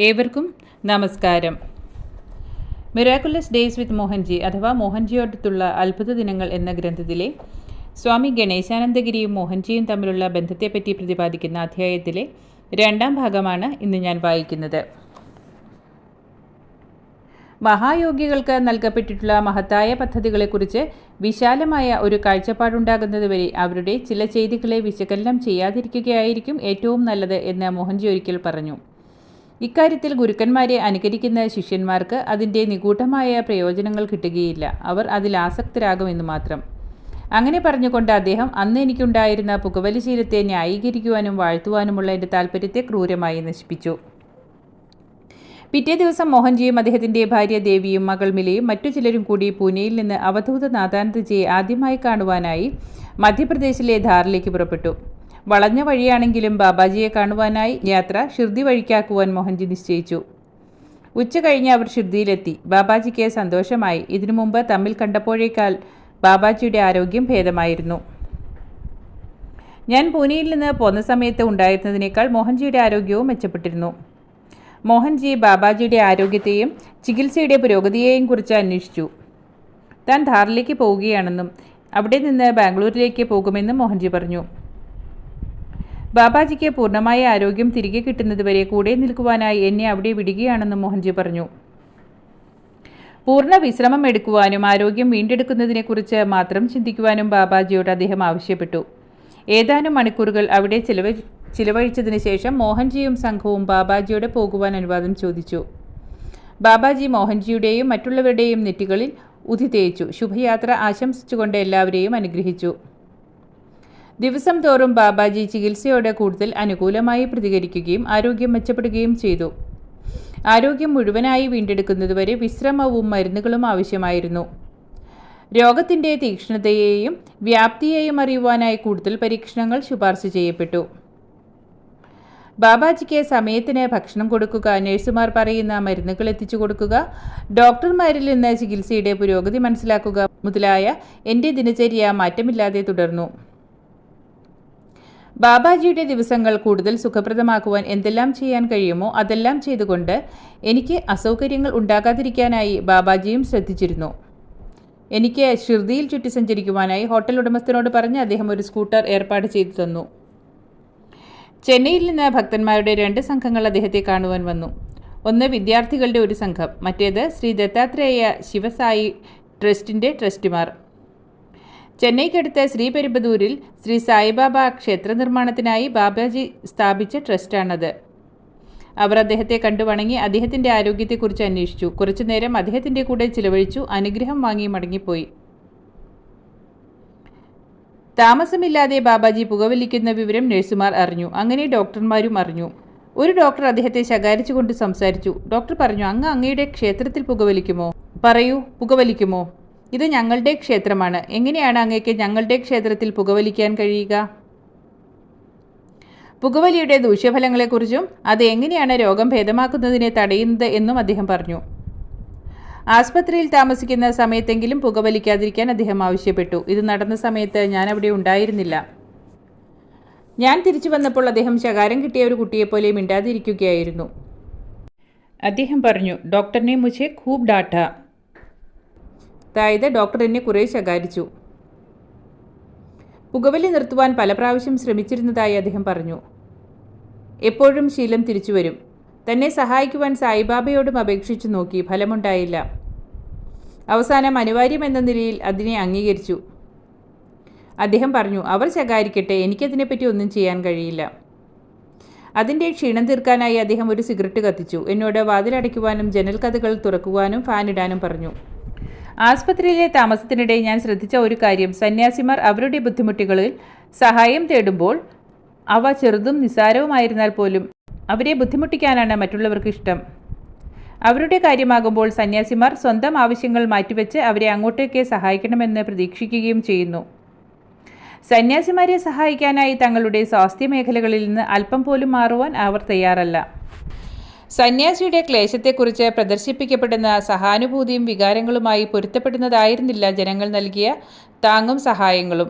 ഏവർക്കും നമസ്കാരം. Miraculous days വിത്ത് മോഹൻജി അഥവാ മോഹൻജിയോടത്തുള്ള അത്ഭുത ദിനങ്ങൾ എന്ന ഗ്രന്ഥത്തിലെ സ്വാമി ഗണേശാനന്ദഗിരിയും മോഹൻജിയും തമ്മിലുള്ള ബന്ധത്തെപ്പറ്റി പ്രതിപാദിക്കുന്ന അധ്യായത്തിലെ 2ാം ഭാഗമാണ് ഇന്ന് ഞാൻ വായിക്കുന്നത്. മഹായോഗികൾക്ക് നൽകപ്പെട്ടിട്ടുള്ള മഹത്തായ പദ്ധതികളെക്കുറിച്ച് വിശാലമായ ഒരു കാഴ്ചപ്പാടുണ്ടാകുന്നതുവരെ അവരുടെ ചില ചെയ്തികളെ വിശകലനം ചെയ്യാതിരിക്കുകയായിരിക്കും ഏറ്റവും നല്ലത് എന്ന് മോഹൻജി ഒരിക്കൽ പറഞ്ഞു. ഇക്കാര്യത്തിൽ ഗുരുക്കന്മാരെ അനുകരിക്കുന്ന ശിഷ്യന്മാർക്ക് അതിൻ്റെ നിഗൂഢമായ പ്രയോജനങ്ങൾ കിട്ടുകയില്ല. അവർ അതിൽ ആസക്തരാകുമെന്ന് മാത്രം. അങ്ങനെ പറഞ്ഞുകൊണ്ട് അദ്ദേഹം അന്ന് എനിക്കുണ്ടായിരുന്ന പുകവലി ശീലത്തെ ന്യായീകരിക്കുവാനും വാഴ്ത്തുവാനുമുള്ള എൻ്റെ താല്പര്യത്തെ ക്രൂരമായി നശിപ്പിച്ചു. പിറ്റേ ദിവസം മോഹൻജിയും അദ്ദേഹത്തിൻ്റെ ഭാര്യ ദേവിയും മകൾ മിലയും മറ്റു ചിലരും കൂടി പൂനെയിൽ നിന്ന് അവധൂത നാഥാനന്ദജിയെ ആദ്യമായി കാണുവാനായി മധ്യപ്രദേശിലെ ധാറിലേക്ക് പുറപ്പെട്ടു. വളഞ്ഞ വഴിയാണെങ്കിലും ബാബാജിയെ കാണുവാനായി യാത്ര ഷിർദി വഴിക്കാക്കുവാൻ മോഹൻജി നിശ്ചയിച്ചു. ഉച്ച കഴിഞ്ഞ് അവർ ഷിർദിയിലെത്തി. ബാബാജിക്ക് സന്തോഷമായി. ഇതിനു മുമ്പ് തമ്മിൽ കണ്ടപ്പോഴേക്കാൾ ബാബാജിയുടെ ആരോഗ്യം ഭേദമായിരുന്നു. ഞാൻ പൂനെയിൽ നിന്ന് പോന്ന സമയത്ത് ഉണ്ടായിരുന്നതിനേക്കാൾ മോഹൻജിയുടെ ആരോഗ്യവും മെച്ചപ്പെട്ടിരുന്നു. മോഹൻജി ബാബാജിയുടെ ആരോഗ്യത്തെയും ചികിത്സയുടെ പുരോഗതിയെയും കുറിച്ച് അന്വേഷിച്ചു. താൻ ധാറിലേക്ക് പോവുകയാണെന്നും അവിടെ നിന്ന് ബാംഗ്ലൂരിലേക്ക് പോകുമെന്നും മോഹൻജി പറഞ്ഞു. ബാബാജിക്ക് പൂർണ്ണമായ ആരോഗ്യം തിരികെ കിട്ടുന്നതുവരെ കൂടെ നിൽക്കുവാനായി എന്നെ അവിടെ വിടുകയാണെന്നും മോഹൻജി പറഞ്ഞു. പൂർണ്ണ വിശ്രമം എടുക്കുവാനും ആരോഗ്യം വീണ്ടെടുക്കുന്നതിനെക്കുറിച്ച് മാത്രം ചിന്തിക്കുവാനും ബാബാജിയോട് അദ്ദേഹം ആവശ്യപ്പെട്ടു. ഏതാനും മണിക്കൂറുകൾ അവിടെ ചിലവഴിച്ചതിന് ശേഷം മോഹൻജിയും സംഘവും ബാബാജിയോട് പോകുവാൻ അനുവാദം ചോദിച്ചു. ബാബാജി മോഹൻജിയുടെയും മറ്റുള്ളവരുടെയും നെറ്റികളിൽ ഉതി തേച്ചു. ശുഭയാത്ര ആശംസിച്ചുകൊണ്ട് എല്ലാവരെയും അനുഗ്രഹിച്ചു. ദിവസം തോറും ബാബാജി ചികിത്സയോട് കൂടുതൽ അനുകൂലമായി പ്രതികരിക്കുകയും ആരോഗ്യം മെച്ചപ്പെടുകയും ചെയ്തു. ആരോഗ്യം മുഴുവനായി വീണ്ടെടുക്കുന്നതുവരെ വിശ്രമവും മരുന്നുകളും ആവശ്യമായിരുന്നു. രോഗത്തിൻ്റെ തീക്ഷ്ണതയെയും വ്യാപ്തിയെയും അറിയുവാനായി കൂടുതൽ പരീക്ഷണങ്ങൾ ശുപാർശ ചെയ്യപ്പെട്ടു. ബാബാജിക്ക് സമയത്തിന് ഭക്ഷണം കൊടുക്കുക, നഴ്സുമാർ പറയുന്ന മരുന്നുകൾ എത്തിച്ചു കൊടുക്കുക, ഡോക്ടർമാരിൽ നിന്ന് ചികിത്സയുടെ പുരോഗതി മനസ്സിലാക്കുക മുതലായ എൻ്റെ ദിനചര്യ മാറ്റമില്ലാതെ തുടർന്നു. ബാബാജിയുടെ ദിവസങ്ങൾ കൂടുതൽ സുഖപ്രദമാക്കുവാൻ എന്തെല്ലാം ചെയ്യാൻ കഴിയുമോ അതെല്ലാം ചെയ്തുകൊണ്ട് എനിക്ക് അസൗകര്യങ്ങൾ ഉണ്ടാകാതിരിക്കാനായി ബാബാജിയും ശ്രദ്ധിച്ചിരുന്നു. എനിക്ക് ഷിർദിയിൽ ചുറ്റി സഞ്ചരിക്കുവാനായി ഹോട്ടൽ ഉടമസ്ഥനോട് പറഞ്ഞ് അദ്ദേഹം ഒരു സ്കൂട്ടർ ഏർപ്പാട് ചെയ്തു തന്നു. ചെന്നൈയിൽ നിന്ന് ഭക്തന്മാരുടെ 2 സംഘങ്ങൾ അദ്ദേഹത്തെ കാണുവാൻ വന്നു. ഒന്ന് വിദ്യാർത്ഥികളുടെ ഒരു സംഘം, മറ്റേത് ശ്രീ ദത്താത്രേയ ശിവസായി ട്രസ്റ്റിൻ്റെ ട്രസ്റ്റിമാർ. ചെന്നൈക്കടുത്ത് ശ്രീപെരുമ്പദൂരിൽ ശ്രീ സായിബാബ ക്ഷേത്ര നിർമ്മാണത്തിനായി ബാബാജി സ്ഥാപിച്ച ട്രസ്റ്റാണത്. അവർ അദ്ദേഹത്തെ കണ്ടു വണങ്ങി അദ്ദേഹത്തിൻ്റെ ആരോഗ്യത്തെക്കുറിച്ച് അന്വേഷിച്ചു. കുറച്ചുനേരം അദ്ദേഹത്തിൻ്റെ കൂടെ ചിലവഴിച്ചു. അനുഗ്രഹം വാങ്ങി മടങ്ങിപ്പോയി. താമസമില്ലാതെ ബാബാജി പുകവലിക്കുന്ന വിവരം നഴ്സുമാർ അറിഞ്ഞു. അങ്ങനെ ഡോക്ടർമാരും അറിഞ്ഞു. ഒരു ഡോക്ടർ അദ്ദേഹത്തെ ശകാരിച്ചുകൊണ്ട് സംസാരിച്ചു. ഡോക്ടർ പറഞ്ഞു, അങ്ങയുടെ ക്ഷേത്രത്തിൽ പുകവലിക്കുമോ? പറയൂ, പുകവലിക്കുമോ? ഇത് ഞങ്ങളുടെ ക്ഷേത്രമാണ്. എങ്ങനെയാണ് അങ്ങേക്ക് ഞങ്ങളുടെ ക്ഷേത്രത്തിൽ പുകവലിക്കാൻ കഴിയുക? പുകവലിയുടെ ദൂഷ്യഫലങ്ങളെക്കുറിച്ചും അത് എങ്ങനെയാണ് രോഗം ഭേദമാക്കുന്നതിനെ തടയുന്നത് എന്നും അദ്ദേഹം പറഞ്ഞു. ആസ്പത്രിയിൽ താമസിക്കുന്ന സമയത്തെങ്കിലും പുകവലിക്കാതിരിക്കാൻ അദ്ദേഹം ആവശ്യപ്പെട്ടു. ഇത് നടന്ന സമയത്ത് ഞാൻ അവിടെ ഉണ്ടായിരുന്നില്ല. ഞാൻ തിരിച്ചു വന്നപ്പോൾ അദ്ദേഹം ശകാരം കിട്ടിയ ഒരു കുട്ടിയെപ്പോലെ മിണ്ടാതിരിക്കുകയായിരുന്നു. അദ്ദേഹം പറഞ്ഞു, ഡോക്ടറിനെ മുझे खूब डांटा. അതായത് ഡോക്ടർ എന്നെ കുറേ ശകാരിച്ചു. പുകവലി നിർത്തുവാൻ പല പ്രാവശ്യം ശ്രമിച്ചിരുന്നതായി അദ്ദേഹം പറഞ്ഞു. എപ്പോഴും ശീലം തിരിച്ചു വരും. തന്നെ സഹായിക്കുവാൻ സായിബാബയോടും അപേക്ഷിച്ചു നോക്കി, ഫലമുണ്ടായില്ല. അവസാനം അനിവാര്യമെന്ന നിലയിൽ അതിനെ അംഗീകരിച്ചു. അദ്ദേഹം പറഞ്ഞു, അവർ ശകാരിക്കട്ടെ, എനിക്കതിനെപ്പറ്റി ഒന്നും ചെയ്യാൻ കഴിയില്ല. അതിൻ്റെ ക്ഷീണം തീർക്കാനായി അദ്ദേഹം ഒരു സിഗരറ്റ് കത്തിച്ചു. എന്നോട് വാതിലടയ്ക്കുവാനും ജനൽ കഥകൾ തുറക്കുവാനും ഫാനിടാനും പറഞ്ഞു. ആസ്പത്രിയിലെ താമസത്തിനിടെ ഞാൻ ശ്രദ്ധിച്ച ഒരു കാര്യം, സന്യാസിമാർ അവരുടെ ബുദ്ധിമുട്ടുകളിൽ സഹായം തേടുമ്പോൾ അവ ചെറുതും നിസ്സാരവുമായിരുന്നാൽ പോലും അവരെ ബുദ്ധിമുട്ടിക്കാനാണ് മറ്റുള്ളവർക്ക് ഇഷ്ടം. അവരുടെ കാര്യമാകുമ്പോൾ സന്യാസിമാർ സ്വന്തം ആവശ്യങ്ങൾ മാറ്റിവെച്ച് അവരെ അങ്ങോട്ടേക്ക് സഹായിക്കണമെന്ന് പ്രതീക്ഷിക്കുകയും ചെയ്യുന്നു. സന്യാസിമാരെ സഹായിക്കാനായി തങ്ങളുടെ സ്വാസ്ഥ്യ മേഖലകളിൽ നിന്ന് അല്പം പോലും മാറുവാൻ അവർ തയ്യാറല്ല. സന്യാസിയുടെ ക്ലേശത്തെക്കുറിച്ച് പ്രദർശിപ്പിക്കപ്പെടുന്ന സഹാനുഭൂതിയും വികാരങ്ങളുമായി പൊരുത്തപ്പെടുന്നതായിരുന്നില്ല ജനങ്ങൾ നൽകിയ താങ്ങും സഹായങ്ങളും.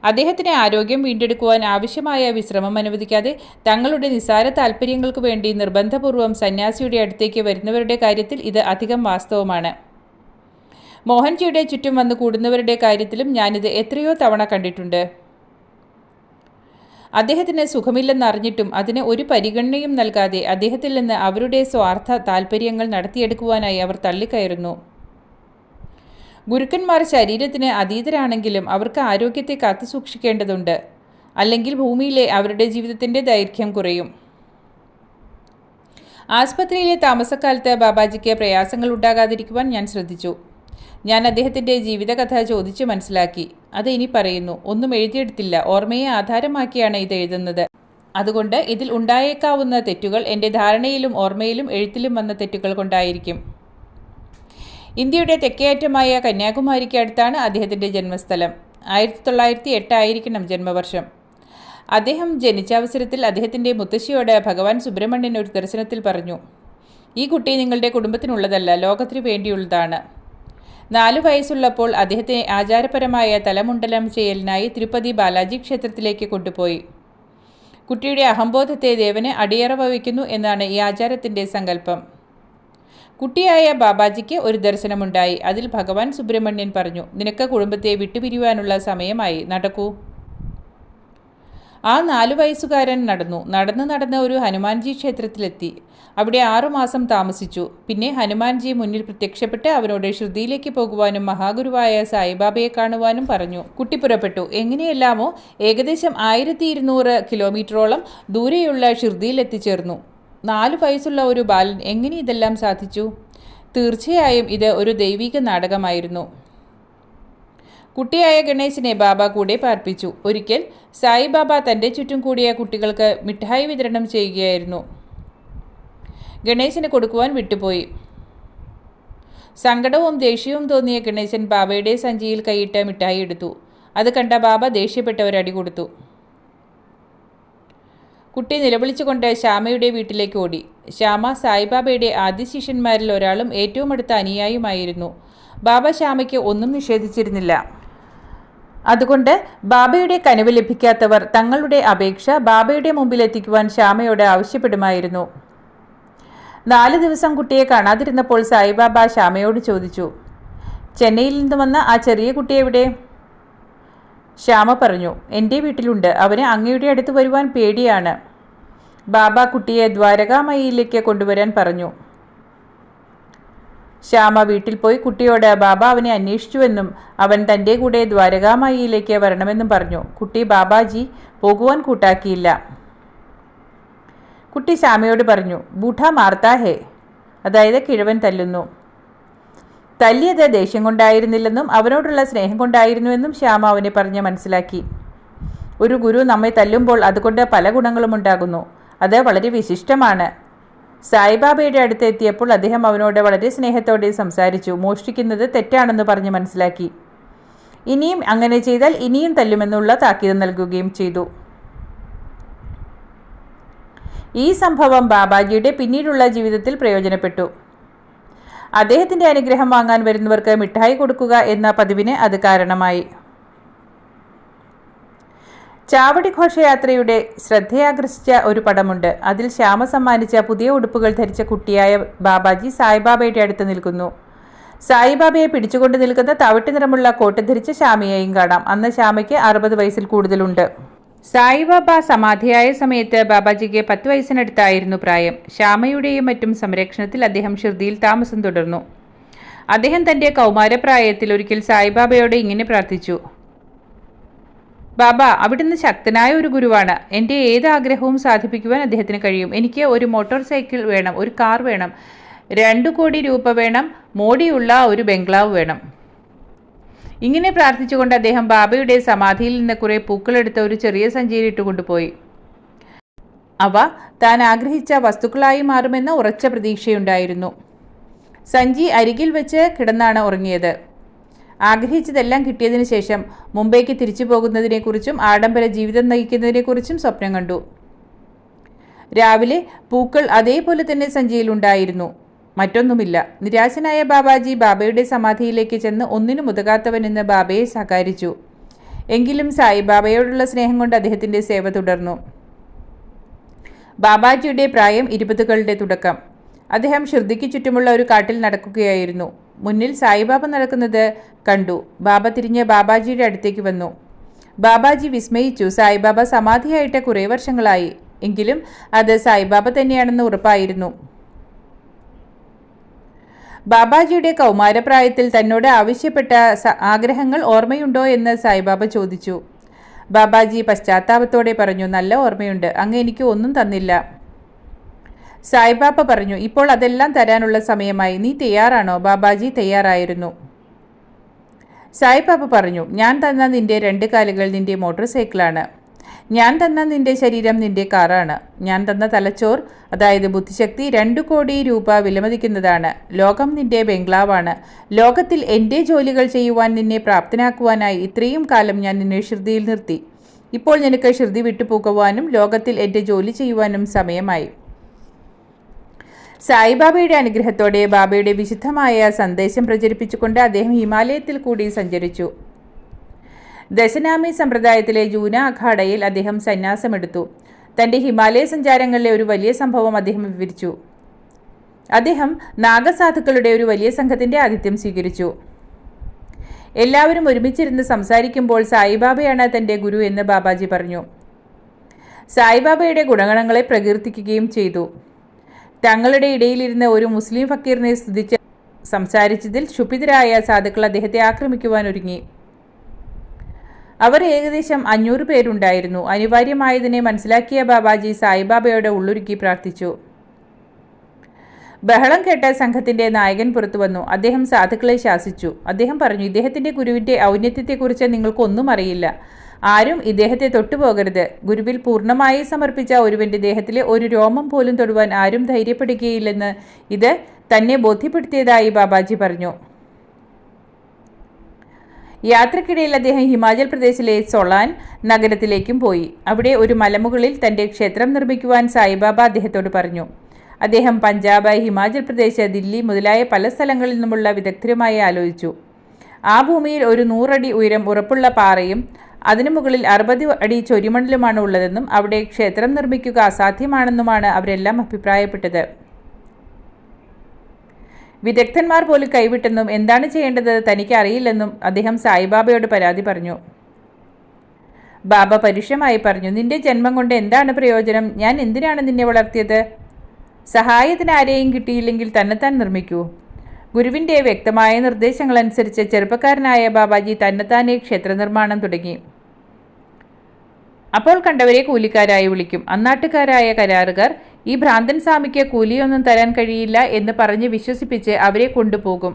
അദ്ദേഹത്തിന് ആരോഗ്യം വീണ്ടെടുക്കുവാൻ ആവശ്യമായ വിശ്രമം അനുവദിക്കാതെ തങ്ങളുടെ നിസ്സാര താൽപ്പര്യങ്ങൾക്ക് വേണ്ടി നിർബന്ധപൂർവം സന്യാസിയുടെ അടുത്തേക്ക് വരുന്നവരുടെ കാര്യത്തിൽ ഇത് അധികം വാസ്തവമാണ്. മോഹൻജിയുടെ ചുറ്റും വന്ന് കൂടുന്നവരുടെ കാര്യത്തിലും ഞാനിത് എത്രയോ തവണ കണ്ടിട്ടുണ്ട്. അദ്ദേഹത്തിന് സുഖമില്ലെന്നറിഞ്ഞിട്ടും അതിന് ഒരു പരിഗണനയും നൽകാതെ അദ്ദേഹത്തിൽ നിന്ന് അവരുടെ സ്വാർത്ഥ താൽപ്പര്യങ്ങൾ നടത്തിയെടുക്കുവാനായി അവർ തള്ളിക്കയറുന്നു. ഗുരുക്കന്മാർ ശരീരത്തിന് അതീതരാണെങ്കിലും അവർക്ക് ആരോഗ്യത്തെ കാത്തുസൂക്ഷിക്കേണ്ടതുണ്ട്. അല്ലെങ്കിൽ ഭൂമിയിലെ അവരുടെ ജീവിതത്തിൻ്റെ ദൈർഘ്യം കുറയും. ആസ്പത്രിയിലെ താമസക്കാലത്ത് ബാബാജിക്ക് പ്രയാസങ്ങൾ ഉണ്ടാകാതിരിക്കുവാൻ ഞാൻ ശ്രദ്ധിച്ചു. ഞാൻ അദ്ദേഹത്തിൻ്റെ ജീവിതകഥ ചോദിച്ചു മനസ്സിലാക്കി. അത് ഇനി പറയുന്നു. ഒന്നും എഴുതിയെടുത്തില്ല. ഓർമ്മയെ ആധാരമാക്കിയാണ് ഇത് എഴുതുന്നത്. അതുകൊണ്ട് ഇതിൽ ഉണ്ടായേക്കാവുന്ന തെറ്റുകൾ എൻ്റെ ധാരണയിലും ഓർമ്മയിലും എഴുത്തിലും വന്ന തെറ്റുകൾ കൊണ്ടായിരിക്കും. ഇന്ത്യയുടെ തെക്കേയറ്റമായ കന്യാകുമാരിക്ക് അടുത്താണ് അദ്ദേഹത്തിൻ്റെ ജന്മസ്ഥലം. 1908 ആയിരിക്കണം ജന്മവർഷം. അദ്ദേഹം ജനിച്ച അവസരത്തിൽ അദ്ദേഹത്തിൻ്റെ മുത്തശ്ശിയോട് ഭഗവാൻ സുബ്രഹ്മണ്യൻ ഒരു ദർശനത്തിൽ പറഞ്ഞു, ഈ കുട്ടി നിങ്ങളുടെ കുടുംബത്തിനുള്ളതല്ല, ലോകത്തിന് വേണ്ടിയുള്ളതാണ്. 4 വയസ്സുള്ളപ്പോൾ അദ്ദേഹത്തെ ആചാരപരമായ തലമുണ്ടനം ചെയ്യലിനായി തിരുപ്പതി ബാലാജി ക്ഷേത്രത്തിലേക്ക് കൊണ്ടുപോയി. കുട്ടിയുടെ അഹംബോധത്തെ ദേവന് അടിയറവ വയ്ക്കുന്നു എന്നാണ് ഈ ആചാരത്തിൻ്റെ സങ്കല്പം. കുട്ടിയായ ബാബാജിക്ക് ഒരു ദർശനമുണ്ടായി. അതിൽ ഭഗവാൻ സുബ്രഹ്മണ്യൻ പറഞ്ഞു, നിനക്ക് കുടുംബത്തെ വിട്ടുപിരിയുവാനുള്ള സമയമായി, നടക്കൂ. ആ 4 വയസ്സുകാരൻ നടന്ന് ഒരു ഹനുമാൻജി ക്ഷേത്രത്തിലെത്തി. അവിടെ 6 മാസം താമസിച്ചു. പിന്നെ ഹനുമാൻജി മുന്നിൽ പ്രത്യക്ഷപ്പെട്ട് അവനോട് ശ്രുതിയിലേക്ക് പോകുവാനും മഹാഗുരുവായ സായിബാബയെ കാണുവാനും പറഞ്ഞു. കുട്ടി പുറപ്പെട്ടു. എങ്ങനെയെല്ലാമോ ഏകദേശം 1200 കിലോമീറ്ററോളം ദൂരെയുള്ള ഷിർദിയിൽ എത്തിച്ചേർന്നു. 4 വയസ്സുള്ള ഒരു ബാലൻ എങ്ങനെ ഇതെല്ലാം സാധിച്ചു? തീർച്ചയായും ഇത് ഒരു ദൈവിക നാടകമായിരുന്നു. കുട്ടിയായ ഗണേശനെ ബാബ കൂടെ പാർപ്പിച്ചു. ഒരിക്കൽ സായിബാബ തൻ്റെ ചുറ്റും കൂടിയ കുട്ടികൾക്ക് മിഠായി വിതരണം ചെയ്യുകയായിരുന്നു. ഗണേശന് കൊടുക്കുവാൻ വിട്ടുപോയി. സങ്കടവും ദേഷ്യവും തോന്നിയ ഗണേശൻ ബാബയുടെ സഞ്ചിയിൽ കൈയിട്ട് മിഠായി എടുത്തു. അത് കണ്ട ബാബ ദേഷ്യപ്പെട്ട ഒരടി കൊടുത്തു. കുട്ടി നിലവിളിച്ചുകൊണ്ട് ശ്യാമയുടെ വീട്ടിലേക്ക് ഓടി. ശ്യാമ സായിബാബയുടെ ആദ്യ ശിഷ്യന്മാരിൽ ഒരാളും ഏറ്റവും അടുത്ത അനുയായിയുമായിരുന്നു. ബാബ ശ്യാമയ്ക്ക് ഒന്നും നിഷേധിച്ചിരുന്നില്ല. അതുകൊണ്ട് ബാബയുടെ കനിവ് ലഭിക്കാത്തവർ തങ്ങളുടെ അപേക്ഷ ബാബയുടെ മുമ്പിൽ എത്തിക്കുവാൻ ശ്യാമയോട് ആവശ്യപ്പെടുമായിരുന്നു. 4 ദിവസം കുട്ടിയെ കാണാതിരുന്നപ്പോൾ സായിബാബ ശ്യാമയോട് ചോദിച്ചു, ചെന്നൈയിൽ നിന്ന് വന്ന ആ ചെറിയ കുട്ടി എവിടെ? ശ്യാമ പറഞ്ഞു, എൻ്റെ വീട്ടിലുണ്ട്. അവന് അങ്ങയുടെ അടുത്ത് വരുവാൻ പേടിയാണ്. ബാബ കുട്ടിയെ ദ്വാരകാമയിലേക്ക് കൊണ്ടുവരാൻ പറഞ്ഞു. ശ്യാമ വീട്ടിൽ പോയി കുട്ടിയോട് ബാബ അവനെ അന്വേഷിച്ചുവെന്നും അവൻ തൻ്റെ കൂടെ ദ്വാരകാമയിലേക്ക് വരണമെന്നും പറഞ്ഞു. കുട്ടി ബാബാജി പോകുവാൻ കൂട്ടാക്കിയില്ല. കുട്ടി ശ്യാമയോട് പറഞ്ഞു, ബൂഠ മാർത്താ ഹേ, അതായത് കിഴവൻ തല്ലുന്നു. തല്ലിയത് ദേഷ്യം കൊണ്ടായിരുന്നില്ലെന്നും അവനോടുള്ള സ്നേഹം കൊണ്ടായിരുന്നുവെന്നും ശ്യാമ അവനെ പറഞ്ഞ് മനസ്സിലാക്കി. ഒരു ഗുരു നമ്മെ തല്ലുമ്പോൾ അതുകൊണ്ട് പല ഗുണങ്ങളും ഉണ്ടാകുന്നു. അത് വളരെ വിശിഷ്ടമാണ്. സായിബാബയുടെ അടുത്ത് എത്തിയപ്പോൾ അദ്ദേഹം അവനോട് വളരെ സ്നേഹത്തോടെ സംസാരിച്ചു. മോഷ്ടിക്കുന്നത് തെറ്റാണെന്ന് പറഞ്ഞ് മനസ്സിലാക്കി. ഇനിയും അങ്ങനെ ചെയ്താൽ ഇനിയും തല്ലുമെന്നുള്ള താക്കീത് നൽകുകയും ചെയ്തു. ഈ സംഭവം ബാബാജിയുടെ പിന്നീടുള്ള ജീവിതത്തിൽ പ്രയോജനപ്പെട്ടു. അദ്ദേഹത്തിൻ്റെ അനുഗ്രഹം വാങ്ങാൻ വരുന്നവർക്ക് മിഠായി കൊടുക്കുക എന്ന പതിവിന് അത് കാരണമായി. ചാവടി ഘോഷയാത്രയുടെ ശ്രദ്ധയാകർഷിച്ച ഒരു പടമുണ്ട്. അതിൽ ശ്യാമ സമ്മാനിച്ച പുതിയ ഉടുപ്പുകൾ ധരിച്ച കുട്ടിയായ ബാബാജി സായിബാബയുടെ അടുത്ത് നിൽക്കുന്നു. സായിബാബയെ പിടിച്ചുകൊണ്ട് നിൽക്കുന്ന തവിട്ട് നിറമുള്ള കോട്ട് ധരിച്ച ശ്യാമയെയും കാണാം. അന്ന് ശ്യാമയ്ക്ക് 60 വയസ്സിൽ കൂടുതലുണ്ട്. സായിബാബ സമാധിയായ സമയത്ത് ബാബാജിക്ക് 10 വയസ്സിനടുത്തായിരുന്നു പ്രായം. ശ്യാമയുടെയും മറ്റും സംരക്ഷണത്തിൽ അദ്ദേഹം ഷിർദിയിൽ താമസം തുടർന്നു. അദ്ദേഹം തൻ്റെ കൗമാരപ്രായത്തിൽ ഒരിക്കൽ സായിബാബയോട് ഇങ്ങനെ പ്രാർത്ഥിച്ചു, ബാബ, അവിടുന്ന് ശക്തനായ ഒരു ഗുരുവാണ്. എൻ്റെ ഏത് ആഗ്രഹവും സാധിപ്പിക്കുവാൻ അദ്ദേഹത്തിന് കഴിയും. എനിക്ക് ഒരു മോട്ടോർ സൈക്കിൾ വേണം, ഒരു കാർ വേണം, 2 കോടി രൂപ വേണം, മോടിയുള്ള ഒരു ബംഗ്ലാവ് വേണം. ഇങ്ങനെ പ്രാർത്ഥിച്ചുകൊണ്ട് അദ്ദേഹം ബാബയുടെ സമാധിയിൽ നിന്ന് കുറേ പൂക്കളെടുത്ത് ഒരു ചെറിയ സഞ്ചിയിൽ ഇട്ടുകൊണ്ടുപോയി. അവ താൻ ആഗ്രഹിച്ച വസ്തുക്കളായി മാറുമെന്ന ഉറച്ച പ്രതീക്ഷയുണ്ടായിരുന്നു. സഞ്ചി അരികിൽ വെച്ച് കിടന്നാണ് ഉറങ്ങിയത്. ആഗ്രഹിച്ചതെല്ലാം കിട്ടിയതിന് ശേഷം മുംബൈക്ക് തിരിച്ചു പോകുന്നതിനെക്കുറിച്ചും ആഡംബര ജീവിതം നയിക്കുന്നതിനെക്കുറിച്ചും സ്വപ്നം കണ്ടു. രാവിലെ പൂക്കൾ അതേപോലെ തന്നെ സഞ്ചിയിലുണ്ടായിരുന്നു. മറ്റൊന്നുമില്ല. നിരാശനായ ബാബാജി ബാബയുടെ സമാധിയിലേക്ക് ചെന്ന് ഒന്നിനും ഉതകാത്തവനെന്ന് ബാബയെ സഹകരിച്ചു. എങ്കിലും സായിബാബയോടുള്ള സ്നേഹം കൊണ്ട് അദ്ദേഹത്തിൻ്റെ സേവ തുടർന്നു. ബാബാജിയുടെ പ്രായം 20കളുടെ തുടക്കം. അദ്ദേഹം ഷിർദിക്ക് ചുറ്റുമുള്ള ഒരു കാട്ടിൽ നടക്കുകയായിരുന്നു. മുന്നിൽ സായിബാബ നടക്കുന്നത് കണ്ടു. ബാബ തിരിഞ്ഞ് ബാബാജിയുടെ അടുത്തേക്ക് വന്നു. ബാബാജി വിസ്മയിച്ചു. സായിബാബ സമാധിയായിട്ട് കുറേ വർഷങ്ങളായി. എങ്കിലും അത് സായിബാബ തന്നെയാണെന്ന് ഉറപ്പായിരുന്നു. ബാബാജിയുടെ കൗമാരപ്രായത്തിൽ തന്നോട് ആവശ്യപ്പെട്ട ആഗ്രഹങ്ങൾ ഓർമ്മയുണ്ടോ എന്ന് സായിബാബ ചോദിച്ചു. ബാബാജി പശ്ചാത്താപത്തോടെ പറഞ്ഞു, നല്ല ഓർമ്മയുണ്ട്. അങ്ങ് എനിക്ക് ഒന്നും തന്നില്ല. സായിബാബ പറഞ്ഞു, ഇപ്പോൾ അതെല്ലാം തരാനുള്ള സമയമായി. നീ തയ്യാറാണോ? ബാബാജി തയ്യാറായിരുന്നു. സായിബാബ പറഞ്ഞു, ഞാൻ തന്ന നിന്റെ 2 കാലുകൾ നിന്റെ മോട്ടോർ സൈക്കിളാണ്. ഞാൻ തന്ന നിന്റെ ശരീരം നിന്റെ കാറാണ്. ഞാൻ തന്ന തലച്ചോർ, അതായത് ബുദ്ധിശക്തി, 2 കോടി രൂപ വിലമതിക്കുന്നതാണ്. ലോകം നിന്റെ ബംഗ്ലാവാണ്. ലോകത്തിൽ എൻ്റെ ജോലികൾ ചെയ്യുവാൻ നിന്നെ പ്രാപ്തനാക്കുവാനായി ഇത്രയും കാലം ഞാൻ നിന്നെ ഷിർദിയിൽ നിർത്തി. ഇപ്പോൾ നിനക്ക് ഷിർദി വിട്ടുപോകുവാനും ലോകത്തിൽ എൻ്റെ ജോലി ചെയ്യുവാനും സമയമായി. സായിബാബയുടെ അനുഗ്രഹത്തോടെ ബാബയുടെ വിശുദ്ധമായ സന്ദേശം പ്രചരിപ്പിച്ചുകൊണ്ട് അദ്ദേഹം ഹിമാലയത്തിൽ കൂടി സഞ്ചരിച്ചു. ദശനാമി സമ്പ്രദായത്തിലെ ജൂന അഖാഡയിൽ അദ്ദേഹം സന്യാസമെടുത്തു. തൻ്റെ ഹിമാലയ സഞ്ചാരങ്ങളിലെ ഒരു വലിയ സംഭവം അദ്ദേഹം വിവരിച്ചു. അദ്ദേഹം നാഗസാധുക്കളുടെ ഒരു വലിയ സംഘത്തിൻ്റെ ആതിഥ്യം സ്വീകരിച്ചു. എല്ലാവരും ഒരുമിച്ചിരുന്ന് സംസാരിക്കുമ്പോൾ സായിബാബയാണ് തൻ്റെ ഗുരു എന്ന് ബാബാജി പറഞ്ഞു. സായിബാബയുടെ ഗുണഗണങ്ങളെ പ്രകീർത്തിക്കുകയും ചെയ്തു. തങ്ങളുടെ ഇടയിലിരുന്ന് ഒരു മുസ്ലിം ഫക്കീറിനെ സ്തുതിച്ച് സംസാരിച്ചതിൽ ക്ഷുഭിതരായ സാധുക്കൾ അദ്ദേഹത്തെ ആക്രമിക്കുവാൻ ഒരുങ്ങി. അവർ ഏകദേശം 500 പേരുണ്ടായിരുന്നു. അനിവാര്യമായതിനെ മനസ്സിലാക്കിയ ബാബാജി സായിബാബയോട് ഉള്ളുരുക്കി പ്രാർത്ഥിച്ചു. ബഹളം കേട്ട സംഘത്തിൻ്റെ നായകൻ പുറത്തു വന്നു. അദ്ദേഹം സാധുക്കളെ ശാസിച്ചു. അദ്ദേഹം പറഞ്ഞു, ഇദ്ദേഹത്തിൻ്റെ ഗുരുവിൻ്റെ ഔന്നത്യത്തെക്കുറിച്ച് നിങ്ങൾക്കൊന്നും അറിയില്ല. ആരും ഇദ്ദേഹത്തെ തൊട്ടുപോകരുത്. ഗുരുവിൽ പൂർണ്ണമായി സമർപ്പിച്ച ഒരുവൻ്റെ ദേഹത്തിലെ ഒരു രോമം പോലും തൊടുവാൻ ആരും ധൈര്യപ്പെടുകയില്ലെന്ന് ഇത് തന്നെ ബോധ്യപ്പെടുത്തിയതായി ബാബാജി പറഞ്ഞു. യാത്രക്കിടയിൽ അദ്ദേഹം ഹിമാചൽ പ്രദേശിലെ സൊളാൻ നഗരത്തിലേക്കും പോയി. അവിടെ ഒരു മലമുകളിൽ തൻ്റെ ക്ഷേത്രം നിർമ്മിക്കുവാൻ സായിബാബ അദ്ദേഹത്തോട് പറഞ്ഞു. അദ്ദേഹം പഞ്ചാബ്, ഹിമാചൽ പ്രദേശ്, ദില്ലി മുതലായ പല സ്ഥലങ്ങളിൽ നിന്നുമുള്ള വിദഗ്ധരുമായി ആലോചിച്ചു. ആ ഭൂമിയിൽ ഒരു 100 അടി ഉയരം ഉറപ്പുള്ള പാറയും അതിനു മുകളിൽ 60 അടി ചൊരിമണലുമാണ് ഉള്ളതെന്നും അവിടെ ക്ഷേത്രം നിർമ്മിക്കുക അസാധ്യമാണെന്നുമാണ് അവരെല്ലാം അഭിപ്രായപ്പെട്ടത്. വിദഗ്ധന്മാർ പോലും കൈവിട്ടെന്നും എന്താണ് ചെയ്യേണ്ടത് തനിക്ക് അറിയില്ലെന്നും അദ്ദേഹം സായിബാബയോട് പരാതി പറഞ്ഞു. ബാബ പരുഷമായി പറഞ്ഞു, നിന്റെ ജന്മം കൊണ്ട് എന്താണ് പ്രയോജനം? ഞാൻ എന്തിനാണ് നിന്നെ വളർത്തിയത്? സഹായത്തിന് ആരെയും കിട്ടിയില്ലെങ്കിൽ തന്നെത്താൻ നിർമ്മിക്കൂ. ഗുരുവിൻ്റെ വ്യക്തമായ നിർദ്ദേശങ്ങളനുസരിച്ച് ചെറുപ്പക്കാരനായ ബാബാജി തന്നെത്താനെ ക്ഷേത്ര നിർമ്മാണം തുടങ്ങി. അപ്പോൾ കണ്ടവരെ കൂലിക്കാരായി വിളിക്കും. അന്നാട്ടുകാരായ കരാറുകാർ ഈ ഭ്രാന്തൻ സ്വാമിക്ക് കൂലിയൊന്നും തരാൻ കഴിയില്ല എന്ന് പറഞ്ഞ് വിശ്വസിപ്പിച്ച് അവരെ കൊണ്ടുപോകും.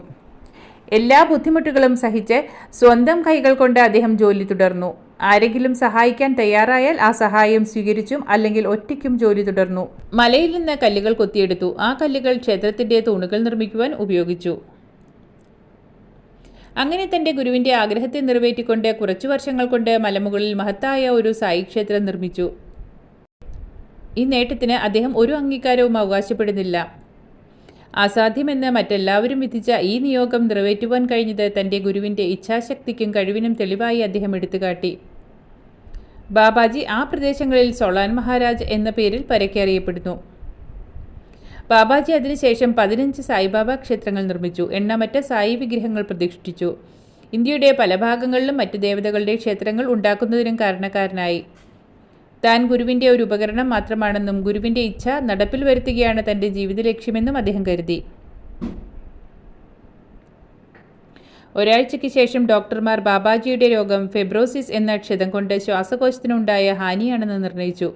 എല്ലാ ബുദ്ധിമുട്ടുകളും സഹിച്ച് സ്വന്തം കൈകൾ കൊണ്ട് അദ്ദേഹം ജോലി തുടർന്നു. ആരെങ്കിലും സഹായിക്കാൻ തയ്യാറായാൽ ആ സഹായം സ്വീകരിച്ചും അല്ലെങ്കിൽ ഒറ്റയ്ക്കും ജോലി തുടർന്നു. മലയിൽ നിന്ന് കല്ലുകൾ കൊത്തിയെടുത്തു. ആ കല്ലുകൾ ക്ഷേത്രത്തിൻ്റെ തൂണുകൾ നിർമ്മിക്കുവാൻ ഉപയോഗിച്ചു. അങ്ങനെ തൻ്റെ ഗുരുവിൻ്റെ ആഗ്രഹത്തെ നിറവേറ്റിക്കൊണ്ട് കുറച്ചു വർഷങ്ങൾ കൊണ്ട് മലമുകളിൽ മഹത്തായ ഒരു സായി ക്ഷേത്രം നിർമ്മിച്ചു. ഈ നേട്ടത്തിന് അദ്ദേഹം ഒരു അംഗീകാരവും അവകാശപ്പെടുന്നില്ല. അസാധ്യമെന്ന് മറ്റെല്ലാവരും വിധിച്ച ഈ നിയോഗം നിറവേറ്റുവാൻ കഴിഞ്ഞത് തൻ്റെ ഗുരുവിൻ്റെ ഇച്ഛാശക്തിക്കും കഴിവിനും തെളിവായി അദ്ദേഹം എടുത്തുകാട്ടി. ബാബാജി ആ പ്രദേശങ്ങളിൽ സൊളാൻ മഹാരാജ് എന്ന പേരിൽ പരക്കെ ബാബാജി അതിനുശേഷം 15 സായിബാബ ക്ഷേത്രങ്ങൾ നിർമ്മിച്ചു. എണ്ണമറ്റ സായി വിഗ്രഹങ്ങൾ പ്രതിഷ്ഠിച്ചു. ഇന്ത്യയുടെ പല ഭാഗങ്ങളിലും മറ്റ് ദേവതകളുടെ ക്ഷേത്രങ്ങൾ ഉണ്ടാക്കുന്നതിനും കാരണക്കാരനായി. താൻ ഗുരുവിൻ്റെ ഒരു ഉപകരണം മാത്രമാണെന്നും ഗുരുവിൻ്റെ ഇച്ഛ നടപ്പിൽ വരുത്തുകയാണ് തൻ്റെ ജീവിത ലക്ഷ്യമെന്നും അദ്ദേഹം കരുതി. ഒരാഴ്ചയ്ക്ക് ശേഷം ഡോക്ടർമാർ ബാബാജിയുടെ രോഗം ഫെബ്രോസിസ് എന്ന ക്ഷതം കൊണ്ട് ശ്വാസകോശത്തിനുണ്ടായ ഹാനിയാണെന്ന് നിർണയിച്ചു.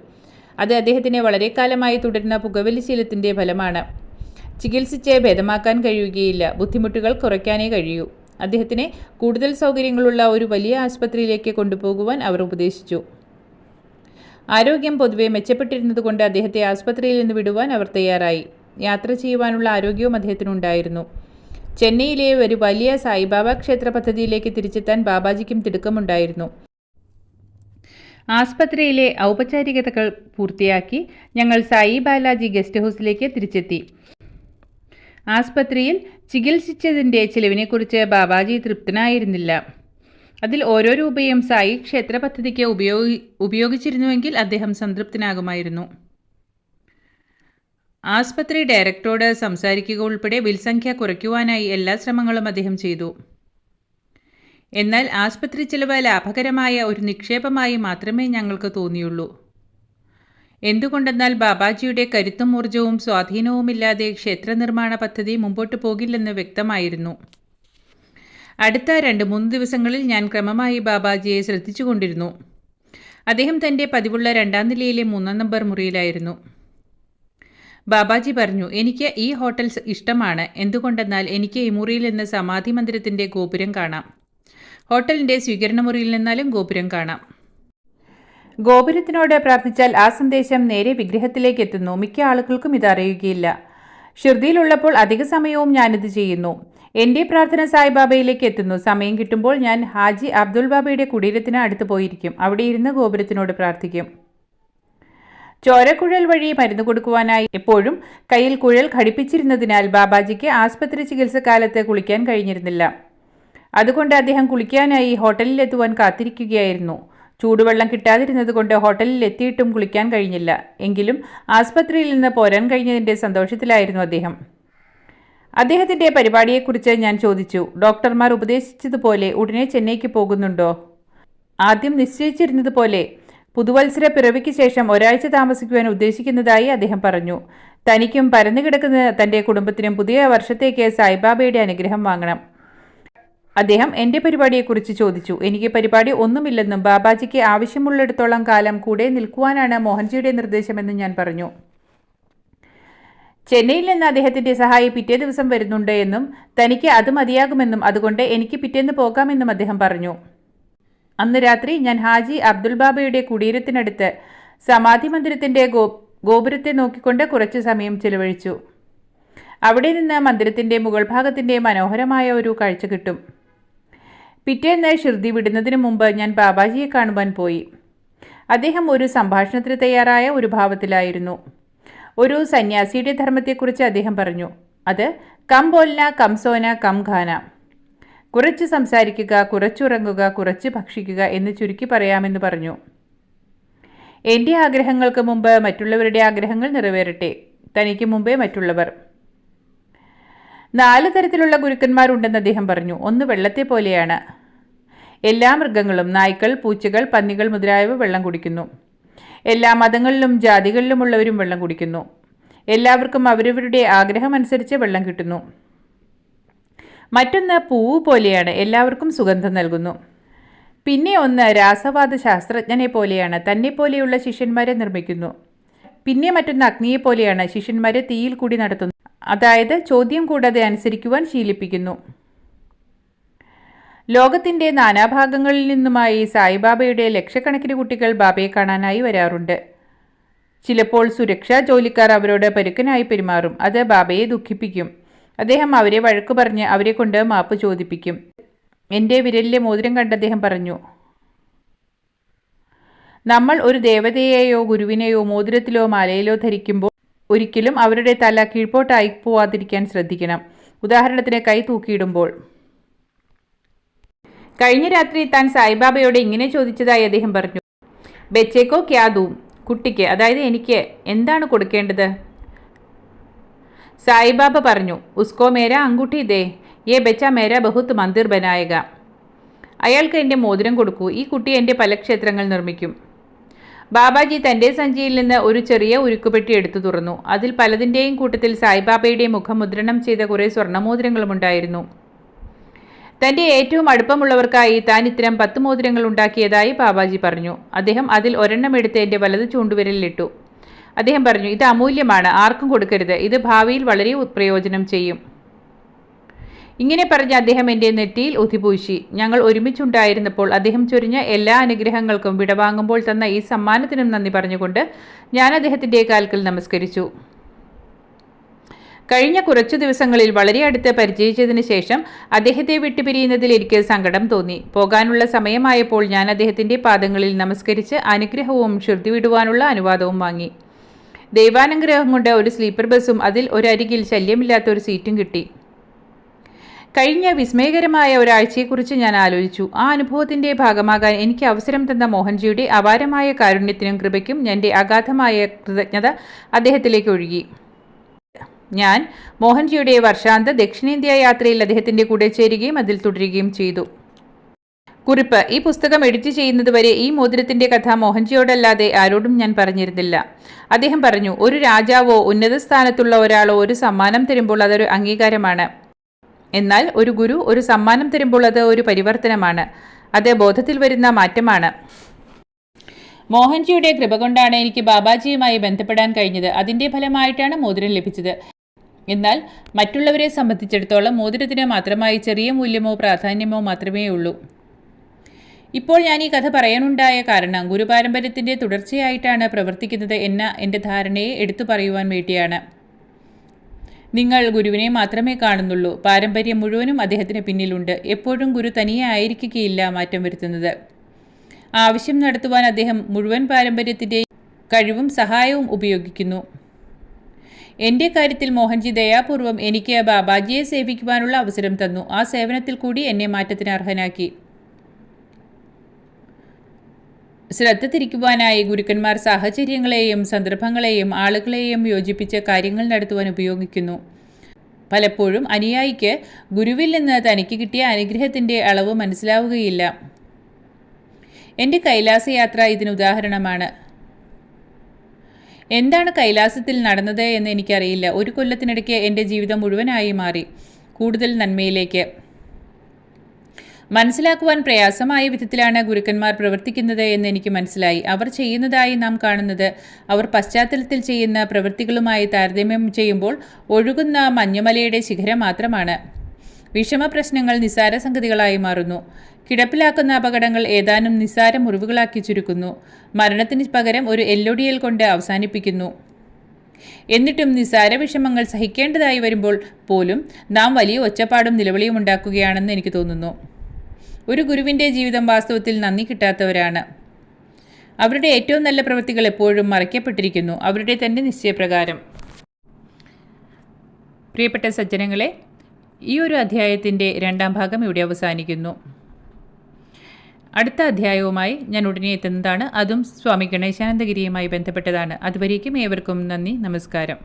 അത് അദ്ദേഹത്തിന് വളരെ കാലമായി തുടരുന്ന പുകവലി ശീലത്തിൻ്റെ ഫലമാണ്. ചികിത്സിച്ച് ഭേദമാക്കാൻ കഴിയുകയില്ല. ബുദ്ധിമുട്ടുകൾ കുറയ്ക്കാനേ കഴിയൂ. അദ്ദേഹത്തിനെ കൂടുതൽ സൗകര്യങ്ങളുള്ള ഒരു വലിയ ആശുപത്രിയിലേക്ക് കൊണ്ടുപോകുവാൻ അവർ ഉപദേശിച്ചു. ആരോഗ്യം പൊതുവെ മെച്ചപ്പെട്ടിരുന്നതുകൊണ്ട് അദ്ദേഹത്തെ ആശുപത്രിയിൽ നിന്ന് വിടുവാൻ അവർ തയ്യാറായി. യാത്ര ചെയ്യുവാനുള്ള ആരോഗ്യവും അദ്ദേഹത്തിനുണ്ടായിരുന്നു. ചെന്നൈയിലെ ഒരു വലിയ സായിബാബ ക്ഷേത്ര പദ്ധതിയിലേക്ക് തിരിച്ചെത്താൻ ബാബാജിക്കും തിടുക്കമുണ്ടായിരുന്നു. ആസ്പത്രിയിലെ ഔപചാരികതകൾ പൂർത്തിയാക്കി ഞങ്ങൾ സായി ബാലാജി ഗസ്റ്റ് ഹൗസിലേക്ക് തിരിച്ചെത്തി. ആസ്പത്രിയിൽ ചികിത്സിച്ചതിൻ്റെ ചിലവിനെക്കുറിച്ച് ബാബാജി തൃപ്തനായിരുന്നില്ല. അതിൽ ഓരോ രൂപയും സായി ക്ഷേത്ര പദ്ധതിക്ക് ഉപയോഗിച്ചിരുന്നുവെങ്കിൽ അദ്ദേഹം സംതൃപ്തനാകുമായിരുന്നു. ആസ്പത്രി ഡയറക്ടറോട് സംസാരിക്കുക ഉൾപ്പെടെ ബിൽ സംഖ്യ കുറയ്ക്കുവാനായി എല്ലാ ശ്രമങ്ങളും അദ്ദേഹം ചെയ്തു. എന്നാൽ ആസ്പത്രി ചെലവ് ലാഭകരമായ ഒരു നിക്ഷേപമായി മാത്രമേ ഞങ്ങൾക്ക് തോന്നിയുള്ളൂ. എന്തുകൊണ്ടെന്നാൽ ബാബാജിയുടെ കരുത്തും ഊർജവും സ്വാധീനവുമില്ലാതെ ക്ഷേത്ര നിർമ്മാണ പദ്ധതി മുമ്പോട്ട് പോകില്ലെന്ന് വ്യക്തമായിരുന്നു. അടുത്ത 2-3 ദിവസങ്ങളിൽ ഞാൻ ക്രമമായി ബാബാജിയെ ശ്രദ്ധിച്ചുകൊണ്ടിരുന്നു. അദ്ദേഹം തൻ്റെ പതിവുള്ള 2-ാം നിലയിലെ 3-ാം നമ്പർ മുറിയിലായിരുന്നു. ബാബാജി പറഞ്ഞു, എനിക്ക് ഈ ഹോട്ടൽ ഇഷ്ടമാണ്. എന്തുകൊണ്ടെന്നാൽ എനിക്ക് ഈ മുറിയിൽ നിന്ന് സമാധി മന്ദിരത്തിൻ്റെ ഗോപുരം കാണാം. ഹോട്ടലിൻ്റെ സ്വീകരണ മുറിയിൽ നിന്നാലും ഗോപുരം കാണാം. ഗോപുരത്തിനോട് പ്രാർത്ഥിച്ചാൽ ആ സന്ദേശം നേരെ വിഗ്രഹത്തിലേക്ക് എത്തുന്നു. മിക്ക ആളുകൾക്കും ഇതറിയുകയില്ല. ഷിർദിയിലുള്ളപ്പോൾ അധിക സമയവും ഞാനിത് ചെയ്യുന്നു. എൻ്റെ പ്രാർത്ഥന സായിബാബയിലേക്ക് എത്തുന്നു. സമയം കിട്ടുമ്പോൾ ഞാൻ ഹാജി അബ്ദുൽ ബാബയുടെ കുടീരത്തിന് അടുത്ത് പോയിരിക്കും. അവിടെ ഇരുന്ന് ഗോപുരത്തിനോട് പ്രാർത്ഥിക്കും. ചോരക്കുഴൽ വഴി മരുന്ന് കൊടുക്കുവാനായി എപ്പോഴും കയ്യിൽ കുഴൽ ഘടിപ്പിച്ചിരുന്നതിനാൽ ബാബാജിക്ക് ആസ്പത്രി ചികിത്സക്കാലത്ത് കുളിക്കാൻ കഴിഞ്ഞിരുന്നില്ല. അതുകൊണ്ട് അദ്ദേഹം കുളിക്കാനായി ഹോട്ടലിലെത്തുവാൻ കാത്തിരിക്കുകയായിരുന്നു. ചൂടുവെള്ളം കിട്ടാതിരുന്നത് കൊണ്ട് ഹോട്ടലിൽ എത്തിയിട്ടും കുളിക്കാൻ കഴിഞ്ഞില്ല. എങ്കിലും ആസ്പത്രിയിൽ നിന്ന് പോരാൻ കഴിഞ്ഞതിൻ്റെ സന്തോഷത്തിലായിരുന്നു അദ്ദേഹം. അദ്ദേഹത്തിൻ്റെ പരിപാടിയെക്കുറിച്ച് ഞാൻ ചോദിച്ചു. ഡോക്ടർമാർ ഉപദേശിച്ചതുപോലെ ഉടനെ ചെന്നൈക്ക് പോകുന്നുണ്ടോ? ആദ്യം നിശ്ചയിച്ചിരുന്നതുപോലെ പുതുവത്സര പിറവിക്ക് ശേഷം ഒരാഴ്ച താമസിക്കുവാൻ ഉദ്ദേശിക്കുന്നതായി അദ്ദേഹം പറഞ്ഞു. തനിക്കും പരന്നു കിടക്കുന്ന തൻ്റെ കുടുംബത്തിനും പുതിയ വർഷത്തേക്ക് സായിബാബയുടെ അനുഗ്രഹം വാങ്ങണം. അദ്ദേഹം എൻ്റെ പരിപാടിയെക്കുറിച്ച് ചോദിച്ചു. എനിക്ക് പരിപാടി ഒന്നുമില്ലെന്നും ബാബാജിക്ക് ആവശ്യമുള്ളിടത്തോളം കാലം കൂടെ നിൽക്കുവാനാണ് മോഹൻജിയുടെ നിർദ്ദേശമെന്നും ഞാൻ പറഞ്ഞു. ചെന്നൈയിൽ നിന്ന് അദ്ദേഹത്തിൻ്റെ സഹായി പിറ്റേ ദിവസം വരുന്നുണ്ട് എന്നും തനിക്ക് അത് മതിയാകുമെന്നും അതുകൊണ്ട് എനിക്ക് പിറ്റേന്ന് പോകാമെന്നും അദ്ദേഹം പറഞ്ഞു. അന്ന് രാത്രി ഞാൻ ഹാജി അബ്ദുൽ ബാബയുടെ കുടീരത്തിനടുത്ത് സമാധി മന്ദിരത്തിൻ്റെ ഗോപുരത്തെ നോക്കിക്കൊണ്ട് കുറച്ച് സമയം ചിലവഴിച്ചു. അവിടെ നിന്ന് മന്ദിരത്തിൻ്റെ മുകൾ ഭാഗത്തിൻ്റെ മനോഹരമായ ഒരു കാഴ്ച കിട്ടും. പിറ്റേന്ന് ഷിർദി വിടുന്നതിന് മുമ്പ് ഞാൻ ബാബാജിയെ കാണുവാൻ പോയി. അദ്ദേഹം ഒരു സംഭാഷണത്തിന് തയ്യാറായ ഒരു ഭാവത്തിലായിരുന്നു. ഒരു സന്യാസിയുടെ ധർമ്മത്തെക്കുറിച്ച് അദ്ദേഹം പറഞ്ഞു. അത് കം ബോൽന, കം സോന, കം ഖാന. കുറച്ച് സംസാരിക്കുക, കുറച്ചുറങ്ങുക, കുറച്ച് ഭക്ഷിക്കുക എന്ന് ചുരുക്കി പറയാമെന്ന് പറഞ്ഞു. എൻ്റെ ആഗ്രഹങ്ങൾക്ക് മുമ്പ് മറ്റുള്ളവരുടെ ആഗ്രഹങ്ങൾ നിറവേറട്ടെ. തനിക്ക് മുമ്പേ മറ്റുള്ളവർ. 4 തരത്തിലുള്ള ഗുരുക്കന്മാരുണ്ടെന്ന് അദ്ദേഹം പറഞ്ഞു. ഒന്ന് വെള്ളത്തെ പോലെയാണ്. എല്ലാ മൃഗങ്ങളും, നായ്ക്കൾ, പൂച്ചകൾ, പന്നികൾ മുതലായവ വെള്ളം കുടിക്കുന്നു. എല്ലാ മതങ്ങളിലും ജാതികളിലുമുള്ളവരും വെള്ളം കുടിക്കുന്നു. എല്ലാവർക്കും അവരവരുടെ ആഗ്രഹമനുസരിച്ച് വെള്ളം കിട്ടുന്നു. മറ്റൊന്ന് പൂവ് പോലെയാണ്. എല്ലാവർക്കും സുഗന്ധം നൽകുന്നു. പിന്നെ ഒന്ന് രാസവാദ ശാസ്ത്രജ്ഞനെ പോലെയാണ്. തന്നെ പോലെയുള്ള ശിഷ്യന്മാരെ നിർമ്മിക്കുന്നു. പിന്നെ മറ്റൊന്ന് അഗ്നിയെപ്പോലെയാണ്. ശിഷ്യന്മാരെ തീയിൽ കൂടി നടത്തുന്നു. അതായത് ചോദ്യം കൂടാതെ അനുസരിക്കുവാൻ ശീലിപ്പിക്കുന്നു. ലോകത്തിൻ്റെ നാനാഭാഗങ്ങളിൽ നിന്നുമായി സായിബാബയുടെ ലക്ഷക്കണക്കിന് കുട്ടികൾ ബാബയെ കാണാനായി വരാറുണ്ട്. ചിലപ്പോൾ സുരക്ഷാ ജോലിക്കാർ അവരോട് പരുക്കനായി പെരുമാറും. അത് ബാബയെ ദുഃഖിപ്പിക്കും. അദ്ദേഹം അവരെ വഴക്കു പറഞ്ഞ് അവരെ കൊണ്ട് മാപ്പ് ചോദിപ്പിക്കും. എൻ്റെ വിരലിലെ മോതിരം കണ്ട് അദ്ദേഹം പറഞ്ഞു, നമ്മൾ ഒരു ദേവതയെയോ ഗുരുവിനെയോ മോതിരത്തിലോ മാലയിലോ ധരിക്കുമ്പോൾ ഒരിക്കലും അവരുടെ തല കീഴ്പോട്ടായി പോവാതിരിക്കാൻ ശ്രദ്ധിക്കണം. ഉദാഹരണത്തിന് കൈ തൂക്കിയിടുമ്പോൾ. കഴിഞ്ഞ രാത്രി താൻ സായിബാബയോട് ഇങ്ങനെ ചോദിച്ചതായി അദ്ദേഹം പറഞ്ഞു. ബച്ചേക്കോ ക്യാദൂം, കുട്ടിക്ക്, അതായത് എനിക്ക് എന്താണ് കൊടുക്കേണ്ടത്? സായിബാബ പറഞ്ഞു, ഉസ്കോ മേരാ അങ്കൂട്ടി ദേ, യേ ബച്ച മേരാ ബഹുത്ത് മന്ദിർ ബനായേഗ. അയാൾക്ക് എൻ്റെ മോതിരം കൊടുക്കൂ. ഈ കുട്ടി എൻ്റെ പല ക്ഷേത്രങ്ങൾ നിർമ്മിക്കും. ബാബാജി തൻ്റെ സഞ്ചിയിൽ നിന്ന് ഒരു ചെറിയ ഉരുക്കുപെട്ടി എടുത്തു തുറന്നു. അതിൽ പലതിൻ്റെയും കൂട്ടത്തിൽ സായിബാബയുടെ മുഖം മുദ്രണം ചെയ്ത കുറേ സ്വർണ്ണമോതിരങ്ങളും ഉണ്ടായിരുന്നു. തൻ്റെ ഏറ്റവും അടുപ്പമുള്ളവർക്കായി താൻ ഇത്തരം 10 മോതിരങ്ങൾ ഉണ്ടാക്കിയതായി ബാബാജി പറഞ്ഞു. അദ്ദേഹം അതിൽ ഒരെണ്ണം എടുത്ത് എൻ്റെ വലത് ചൂണ്ടുവിരലിലിട്ടു. അദ്ദേഹം പറഞ്ഞു, ഇത് അമൂല്യമാണ്, ആർക്കും കൊടുക്കരുത്. ഇത് ഭാവിയിൽ വളരെ പ്രയോജനം ചെയ്യും. ഇങ്ങനെ പറഞ്ഞ് അദ്ദേഹം എൻ്റെ നെറ്റിയിൽ ഉതിപൂശി. ഞങ്ങൾ ഒരുമിച്ചുണ്ടായിരുന്നപ്പോൾ അദ്ദേഹം ചൊരിഞ്ഞ എല്ലാ അനുഗ്രഹങ്ങൾക്കും വിടവാങ്ങുമ്പോൾ തന്ന ഈ സമ്മാനത്തിനും നന്ദി പറഞ്ഞുകൊണ്ട് ഞാൻ അദ്ദേഹത്തിൻ്റെ കാൽക്കൽ നമസ്കരിച്ചു. കഴിഞ്ഞ കുറച്ചു ദിവസങ്ങളിൽ വളരെ അടുത്ത് പരിചയിച്ചതിന് ശേഷം അദ്ദേഹത്തെ വിട്ടുപിരിയുന്നതിൽ എനിക്ക് സങ്കടം തോന്നി. പോകാനുള്ള സമയമായപ്പോൾ ഞാൻ അദ്ദേഹത്തിൻ്റെ പാദങ്ങളിൽ നമസ്കരിച്ച് അനുഗ്രഹവും ഷിർദി വിടുവാനുള്ള അനുവാദവും വാങ്ങി. ദൈവാനുഗ്രഹം കൊണ്ട് ഒരു സ്ലീപ്പർ ബസ്സും അതിൽ ഒരരികിൽ ശല്യമില്ലാത്ത ഒരു സീറ്റും കിട്ടി. കഴിഞ്ഞ വിസ്മയകരമായ ഒരാഴ്ചയെക്കുറിച്ച് ഞാൻ ആലോചിച്ചു. ആ അനുഭവത്തിൻ്റെ ഭാഗമാകാൻ എനിക്ക് അവസരം തന്ന മോഹൻജിയുടെ അപാരമായ കാരുണ്യത്തിനും കൃപയ്ക്കും എൻ്റെ അഗാധമായ കൃതജ്ഞത അദ്ദേഹത്തിലേക്ക് ഒഴുകി. ഞാൻ മോഹൻജിയുടെ വർഷാന്ത ദക്ഷിണേന്ത്യ യാത്രയിൽ അദ്ദേഹത്തിൻ്റെ കൂടെ ചേരുകയും അതിൽ തുടരുകയും ചെയ്തു. കുറിപ്പ്: ഈ പുസ്തകം എഡിറ്റ് ചെയ്യുന്നതുവരെ ഈ മോതിരത്തിൻ്റെ കഥ മോഹൻജിയോടല്ലാതെ ആരോടും ഞാൻ പറഞ്ഞിരുന്നില്ല. അദ്ദേഹം പറഞ്ഞു, ഒരു രാജാവോ ഉന്നത സ്ഥാനത്തുള്ള ഒരാളോ ഒരു സമ്മാനം തരുമ്പോൾ അതൊരു അംഗീകാരമാണ്. എന്നാൽ ഒരു ഗുരു ഒരു സമ്മാനം തരുമ്പോൾ അത് ഒരു പരിവർത്തനമാണ്. അത് ബോധത്തിൽ വരുന്ന മാറ്റമാണ്. മോഹൻജിയുടെ കൃപ കൊണ്ടാണ് എനിക്ക് ബാബാജിയുമായി ബന്ധപ്പെടാൻ കഴിഞ്ഞത്. അതിൻ്റെ ഫലമായിട്ടാണ് മോതിരം ലഭിച്ചത്. എന്നാൽ മറ്റുള്ളവരെ സംബന്ധിച്ചിടത്തോളം മോതിരത്തിന് മാത്രമായി ചെറിയ മൂല്യമോ പ്രാധാന്യമോ മാത്രമേ ഉള്ളൂ. ഇപ്പോൾ ഞാൻ ഈ കഥ പറയാനുണ്ടായ കാരണം ഗുരുപാരമ്പര്യത്തിൻ്റെ തുടർച്ചയായിട്ടാണ് പ്രവർത്തിക്കുന്നത് എന്ന എൻ്റെ ധാരണയെ എടുത്തു പറയുവാൻ വേണ്ടിയാണ്. നിങ്ങൾ ഗുരുവിനെ മാത്രമേ കാണുന്നുള്ളൂ. പാരമ്പര്യം മുഴുവനും അദ്ദേഹത്തിന് പിന്നിലുണ്ട്. എപ്പോഴും ഗുരു തനിയെ ആയിരിക്കുകയില്ല മാറ്റം വരുത്തുന്നത്. ആവശ്യം നടത്തുവാൻ അദ്ദേഹം മുഴുവൻ പാരമ്പര്യത്തിൻ്റെ കഴിവും സഹായവും ഉപയോഗിക്കുന്നു. എൻ്റെ കാര്യത്തിൽ മോഹൻജി ദയാപൂർവം എനിക്ക് ബാബാജിയെ സേവിക്കുവാനുള്ള അവസരം തന്നു. ആ സേവനത്തിൽ കൂടി എന്നെ മാറ്റത്തിന് അർഹനാക്കി. ശ്രദ്ധ തിരിക്കുവാനായി ഗുരുക്കന്മാർ സാഹചര്യങ്ങളെയും സന്ദർഭങ്ങളെയും ആളുകളെയും യോജിപ്പിച്ച് കാര്യങ്ങൾ നടത്തുവാൻ ഉപയോഗിക്കുന്നു. പലപ്പോഴും അനുയായിക്ക് ഗുരുവിൽ നിന്ന് തനിക്ക് കിട്ടിയ അനുഗ്രഹത്തിൻ്റെ അളവ് മനസ്സിലാവുകയില്ല. എൻ്റെ കൈലാസയാത്ര ഇതിന് ഉദാഹരണമാണ്. എന്താണ് കൈലാസത്തിൽ നടന്നത് എന്ന് എനിക്കറിയില്ല. ഒരു കൊല്ലത്തിനിടയ്ക്ക് എൻ്റെ ജീവിതം മുഴുവനായി മാറി, കൂടുതൽ നന്മയിലേക്ക്. മനസ്സിലാക്കുവാൻ പ്രയാസമായ വിധത്തിലാണ് ഗുരുക്കന്മാർ പ്രവർത്തിക്കുന്നത് എന്ന് എനിക്ക് മനസ്സിലായി. അവർ ചെയ്യുന്നതായി നാം കാണുന്നത് അവർ പശ്ചാത്തലത്തിൽ ചെയ്യുന്ന പ്രവൃത്തികളുമായി താരതമ്യം ചെയ്യുമ്പോൾ ഒഴുകുന്ന മഞ്ഞുമലയുടെ ശിഖരം മാത്രമാണ്. വിഷമപ്രശ്നങ്ങൾ നിസ്സാര സംഗതികളായി മാറുന്നു. കിടപ്പിലാക്കുന്ന അപകടങ്ങൾ ഏതാനും നിസ്സാര മുറിവുകളാക്കി ചുരുക്കുന്നു. മരണത്തിന് പകരം ഒരു എല്ലൊടിയൽ കൊണ്ട് അവസാനിപ്പിക്കുന്നു. എന്നിട്ടും നിസ്സാര വിഷമങ്ങൾ സഹിക്കേണ്ടതായി വരുമ്പോൾ പോലും നാം വലിയ ഒച്ചപ്പാടും നിലവിളിയും ഉണ്ടാക്കുകയാണെന്ന് എനിക്ക് തോന്നുന്നു. ഒരു ഗുരുവിൻ്റെ ജീവിതം വാസ്തവത്തിൽ നന്ദി കിട്ടാത്തവരാണ്. അവരുടെ ഏറ്റവും നല്ല പ്രവൃത്തികൾ എപ്പോഴും മറയ്ക്കപ്പെട്ടിരിക്കുന്നു, അവരുടെ തന്നെ നിശ്ചയപ്രകാരം. പ്രിയപ്പെട്ട സജ്ജനങ്ങളെ, ഈ ഒരു അധ്യായത്തിൻ്റെ 2ാം ഭാഗം ഇവിടെ അവസാനിക്കുന്നു. അടുത്ത അധ്യായവുമായി ഞാൻ ഉടനെ എത്തുന്നതാണ്. അതും സ്വാമി ഗണേശാനന്ദഗിരിയുമായി ബന്ധപ്പെട്ടതാണ്. അതുവരേക്കും ഏവർക്കും നന്ദി, നമസ്കാരം.